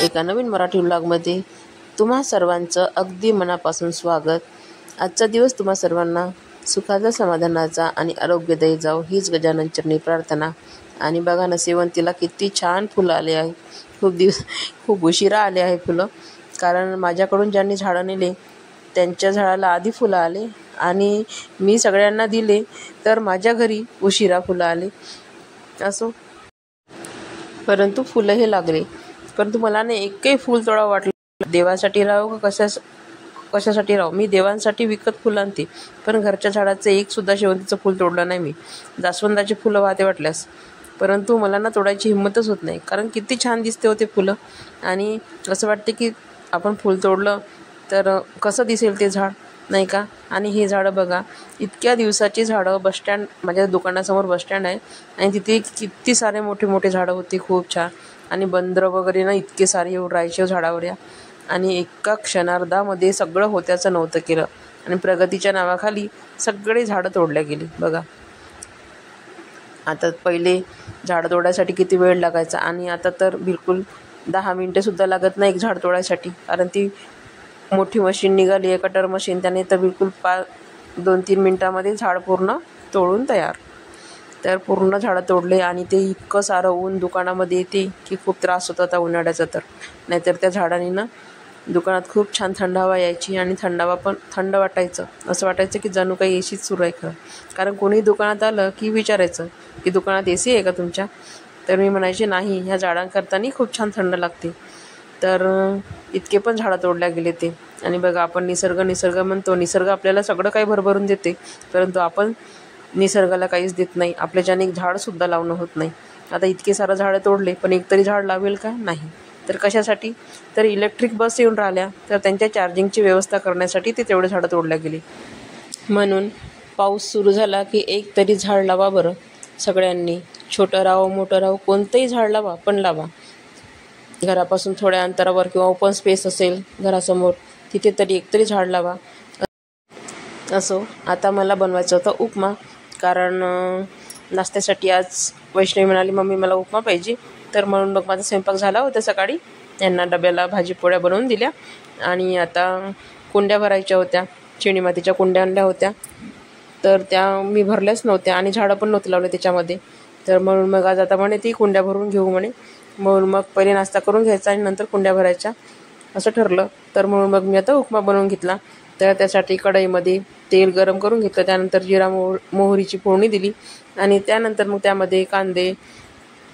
एका नवीन मराठी व्लॉगमध्ये तुम्हा सर्वांचं अगदी मनापासून स्वागत। आजचा दिवस तुम्हा सर्वांना सुखाचा, समाधानाचा आणि आरोग्यदायी जावो हीच गजानन चरणी प्रार्थना। आणि बघा ना, शेवंतीला किती छान फुलं आले आहे। खूप उशिरा आले आहे फुलं, कारण माझ्याकडून ज्यांनी झाडं नेले त्यांच्या झाडाला आधी फुलं आले आणि मी सगळ्यांना दिले, तर माझ्या घरी उशिरा फुलं आले। असो, परंतु फुलं हे लागले। परंतु मला नाही एकही फूल तोडा वाटलं। देवासाठी राहो का कशासाठी राहो, मी देवांसाठी विकत फुलं आणते, पण घरच्या झाडाचं एक सुद्धा शेवंतीचं फूल तोडलं नाही मी। जास्वंदाची फुलं वाहते वाटल्यास, परंतु मला ना तोडायची हिंमतच होत नाही, कारण किती छान दिसते होते फुलं। आणि असं वाटते की आपण फूल तोडलं तर कसं दिसेल ते झाड, नाही का। आणि हे झाडं बघा, इतक्या दिवसाची झाडं, बसस्टँड, माझ्या दुकानासमोर बसस्टँड आहे आणि तिथे किती सारे मोठे मोठे झाडं होती, खूप छान। आणि बंदरं वगैरे ना इतके सारे येऊन राहायचे झाडावर या, आणि एका क्षणार्धामध्ये सगळं होत्याचं नव्हतं केलं आणि प्रगतीच्या नावाखाली सगळे झाडं तोडल्या गेली बघा। आता पहिले झाडं तोडायसाठी किती वेळ लागायचा आणि आता तर बिलकुल 10 मिनिटेसुद्धा लागत नाही एक झाड तोडायसाठी, कारण ती मोठी मशीन निघाली आहे, कटर मशीन, त्याने तर बिलकुल 2-3 मिनटामध्ये झाड पूर्ण तोडून तयार। तर पूर्ण झाडं तोडले आणि ते इतकं सारं ऊन दुकानामध्ये येते की खूप त्रास होता त्या उन्हाळ्याचा। तर नाहीतर त्या झाडांनी ना दुकानात खूप छान थंड हवा यायची आणि थंडावा पण थंड वाटायचं, असं वाटायचं की जणू काही एसीच सुरू आहे खरं। कारण कोणी दुकानात आलं की विचारायचं की दुकानात एसी आहे का तुमच्या, तर मी म्हणायचे नाही, ह्या झाडांकरतानी खूप छान थंड लागते। तर इतके पण झाडं तोडल्या गेले ते। आणि बघा, आपण निसर्ग म्हणतो, निसर्ग आपल्याला सगळं काही भरभरून देते, परंतु आपण निसर्गाला काहीच देत नाही, आपल्याच्याने एक झाडसुद्धा लावणं होत नाही। आता इतके सारं झाडं तोडले, पण एक तरी झाड लावेल का, नाही। तर कशासाठी, तर इलेक्ट्रिक बस येऊन राहिल्या, तर त्यांच्या चार्जिंगची व्यवस्था करण्यासाठी ते तेवढे झाडं तोडल्या गेली। म्हणून पाऊस सुरू झाला की एक तरी झाड लावा बरं सगळ्यांनी, छोटं राहो मोठं राहो, कोणतंही झाड लावा, पण लावा। घरापासून थोड्या अंतरावर किंवा ओपन स्पेस असेल घरासमोर, तिथे तरी एकतरी झाड लावा। असो, आता मला बनवायचं होतं उपमा, कारण नाश्त्यासाठी आज वैष्णवी म्हणाली, मम्मी मला उपमा पाहिजे, तर म्हणून मग माझा स्वयंपाक झाला होता सकाळी, यांना डब्याला भाजी पोळ्या बनवून दिल्या। आणि आता कुंड्या भरायच्या होत्या, चिनी मातीच्या कुंड्या आणल्या होत्या, तर त्या मी भरल्याच नव्हत्या आणि झाडं पण नव्हते लावले त्याच्यामध्ये। तर म्हणून मग आज आता म्हणे ती कुंड्या भरून घेऊ म्हणे, म्हणून मग पहिले नाश्ता करून घ्यायचा आणि नंतर कुंड्या भरायच्या, असं ठरलं। तर म्हणून मग मी आता उपमा बनवून घेतला। तर त्यासाठी कढईमध्ये तेल गरम करून घेतलं, त्यानंतर जिरा मोहरीची फोडणी दिली आणि त्यानंतर मग त्यामध्ये कांदे,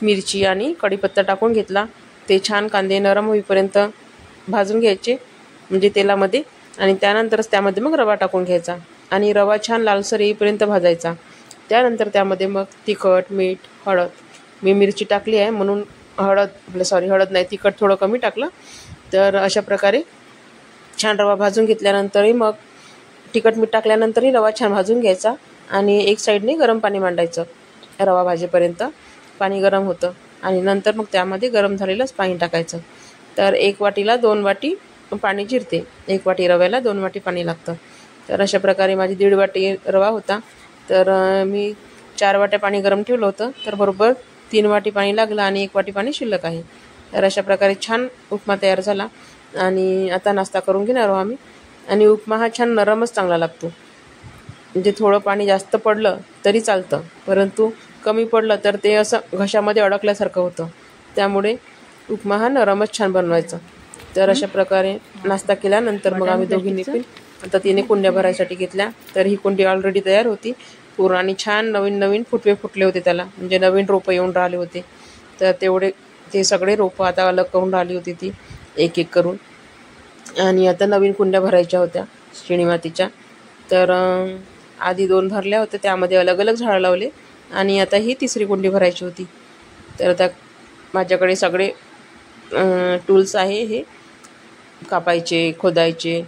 मिरची आणि कढीपत्ता टाकून घेतला। ते छान कांदे नरम होईपर्यंत भाजून घ्यायचे म्हणजे तेलामध्ये, आणि त्यानंतरच त्यामध्ये मग रवा टाकून घ्यायचा आणि रवा छान लालसर येईपर्यंत भाजायचा। त्यानंतर त्यामध्ये मग तिखट, मीठ, हळद, मी मिरची टाकली आहे म्हणून हळद नाही, तिखट थोडं कमी टाकलं। तर अशा प्रकारे छान रवा भाजून घेतल्यानंतरही मग तिखट मीठ टाकल्यानंतरही रवा छान भाजून घ्यायचा आणि एक साईडने गरम पाणी मांडायचं, रवा भाजेपर्यंत पाणी गरम होतं आणि नंतर मग त्यामध्ये गरम झालेलंच पाणी टाकायचं। तर 1 वाटीला 2 वाटी पाणी जिरते, 1 वाटी रव्याला 2 वाटी पाणी लागतं। तर अशा प्रकारे माझी 1.5 वाटी रवा होता, तर मी 4 वाट्या पाणी गरम ठेवलं होतं, तर बरोबर 3 वाटी पाणी लागलं आणि 1 वाटी पाणी शिल्लक आहे। तर अशा प्रकारे छान उपमा तयार झाला आणि आता नाश्ता करून घेणार आहोत आम्ही। आणि उपमा हा छान नरमच चांगला लागतो, म्हणजे थोडं पाणी जास्त पडलं तरी चालतं, परंतु कमी पडलं तर ते असं घशामध्ये अडकल्यासारखं होतं, त्यामुळे उपमा हा नरमच छान बनवायचा। तर अशा प्रकारे नाश्ता केल्यानंतर मग आम्ही दोघींनी पण आता तिने कुंड्या भरायसाठी घेतल्या। तर ही कुंडी ऑलरेडी तयार होती पूर्ण आणि छान नवीन फुटवे फुटले होते त्याला, म्हणजे नवीन रोपं येऊन राहिले होते। तर ते सगळे रोपं आता अलग करून राहिली होती ती एक एक करून, आणि आता नवीन कुंड्या भरायच्या होत्या चिनी मातीच्या। तर आधी 2 भरल्या होत्या, त्यामध्ये अलग अलग झाडं लावले आणि आता ही तिसरी कुंडी भरायची होती। तर आता माझ्याकडे सगळे टूल्स आहे, हे कापायचे, खोदायचे,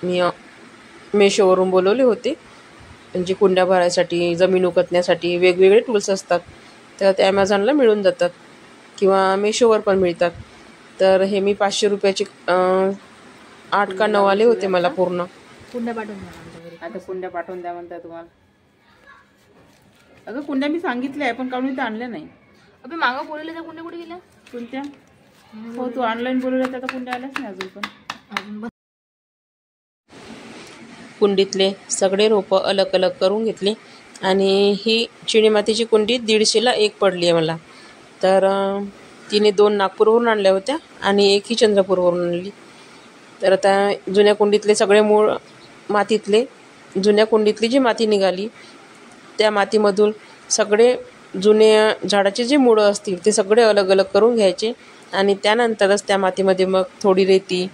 मी मेशोवरून बोलवले होते, म्हणजे कुंड्या भरायसाठी, जमीन उकतण्यासाठी वेगवेगळे टूल्स असतात, तर ते ॲमेझॉनला मिळून जातात किंवा मेशोवर पण मिळतात। तर हे मी 500 रुपयाचे 8 का 9 आले होते मला पूर्ण। कुंड्या पाठवून द्या, आता कुंड्या पाठवून द्या म्हणतात तुम्हाला। अगं कुंड्या मी सांगितल्या आहे पण काढून इथं आणल्या नाही। अबे मागं बोलले त्या कुंड्या कुठे गेल्या? कोणत्या? हो, तू ऑनलाईन बोलवलं तर आता कुंड्या आल्याच नाही अजून पण. अजून कुंडीतले सगळे रोपं अलग अलग करून घेतले आणि ही चिनी मातीची कुंडी 150ला एक पडली आहे मला. तर तिने 2 नागपूरवरून आणल्या होत्या आणि एक ही चंद्रपूरवरून आणली. तर आता जुन्या कुंडीतले सगळे मूळ मातीतले जुन्या कुंडीतली जी माती निघाली त्या मातीमधून सगळे जुन्या झाडाचे जे मुळं असतील ते सगळे अलग अलग करून घ्यायचे आणि त्यानंतरच त्या मातीमध्ये मग थोडी रेती,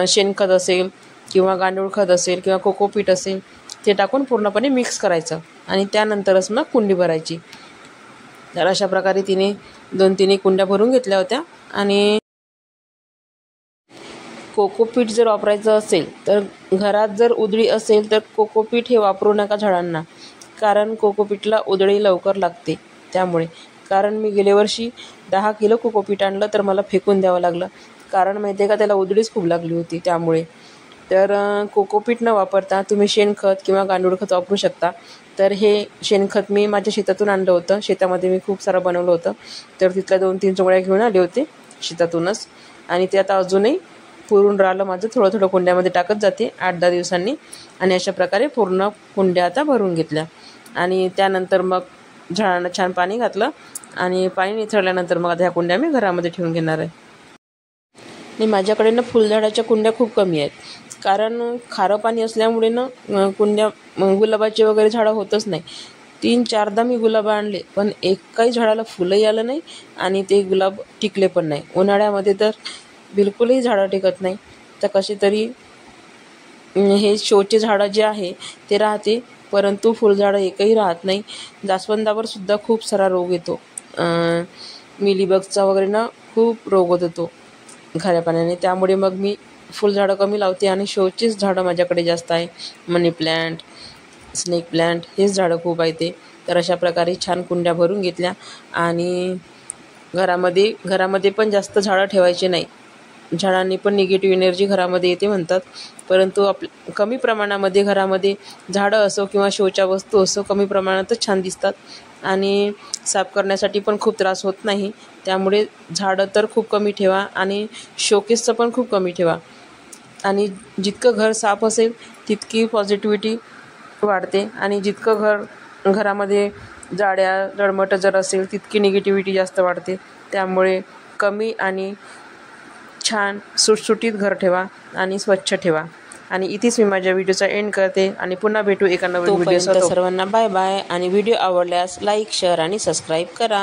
शेणखत असेल किंवा गांडूळ खत असेल किंवा कोकोपीट असेल ते टाकून पूर्णपणे मिक्स करायचं आणि त्यानंतरच मग कुंडी भरायची. तर अशा प्रकारे तिने 2-3 कुंड्या भरून घेतल्या होत्या. आणि कोकोपीट जर वापरायचं असेल तर घरात जर उधळी असेल तर कोकोपीट हे वापरू नका झाडांना, कारण कोकोपीटला उधळी लवकर लागते. त्यामुळे कारण मी गेल्या वर्षी 10 किलो कोकोपीट आणलं तर मला फेकून द्यावं लागलं, कारण माहिती आहे का त्याला उधळीच खूप लागली होती. त्यामुळे तर कोकोपीट न वापरता तुम्ही शेणखत किंवा गांडूळ खत वापरू शकता. तर हे शेणखत मी माझ्या शेतातून आणलं होतं. शेतामध्ये मी खूप सारं बनवलं होतं, तर तिथल्या 2-3 चोंगळ्या घेऊन आले होते शेतातूनच आणि ते आता अजूनही पुरून राहिलं माझं. थोडं थोडं कुंड्यामध्ये टाकत जाते 8-10 दिवसांनी आणि अशा प्रकारे पूर्ण कुंड्या आता भरून घेतल्या. आणि त्यानंतर मग झाडांना छान पाणी घातलं आणि पाणी निथळल्यानंतर मग आता ह्या कुंड्या मी घरामध्ये ठेवून घेणार आहे. आणि माझ्याकडे ना फुलझाडाच्या कुंड्या खूप कमी आहेत, कारण खारं पाणी असल्यामुळे ना कुंड्या गुलाबाचे वगैरे झाडं होतच नाही. 3-4दा मी गुलाब आणले पण एकाही झाडाला फुलंही आलं नाही आणि ते गुलाब टिकले पण नाही. उन्हाळ्यामध्ये तर बिलकुलही झाडं टिकत नाही. तर कसे तरी हे शोचे झाडं जे आहे ते राहते, परंतु फुलझाडं एकही राहत नाही. जास्वंदावर सुद्धा खूप सारा रोग येतो, मिलीबगचा वगैरे ना खूप रोग होत होतो खाऱ्या पाण्याने. त्यामुळे मग मी फुलझाडं कमी लावते आणि शोचीच झाडं माझ्याकडे जास्त आहे. मनी प्लॅन्ट, स्नेक प्लॅन्ट हेच झाडं खूप आहे ते. तर अशा प्रकारे छान कुंड्या भरून घेतल्या आणि घरामध्ये पण जास्त झाडं ठेवायचे नाही. झाडांनी पण निगेटिव्ह एनर्जी घरामध्ये येते म्हणतात, परंतु कमी प्रमाणामध्ये घरामध्ये झाडं असो किंवा शोच्या वस्तू असो कमी प्रमाणातच छान दिसतात आणि साफ करण्यासाठी पण खूप त्रास होत नाही. त्यामुळे झाडं तर खूप कमी ठेवा आणि शोकेसचं पण खूप कमी ठेवा. आणि जितकं घर साफ असेल तितकी पॉझिटिव्हिटी वाढते आणि जितकं घरामध्ये जाड्या जळमट जर असेल तितकी निगेटिव्हिटी जास्त वाढते. त्यामुळे कमी आणि छान सुटसुटीत घर ठेवा आणि स्वच्छ ठेवा. आणि इथेच मी माझ्या व्हिडिओचा एंड करते आणि पुन्हा भेटू एका नवीन व्हिडिओसह. सर्वांना बाय बाय आणि व्हिडिओ आवडल्यास लाईक, शेअर आणि सबस्क्राईब करा.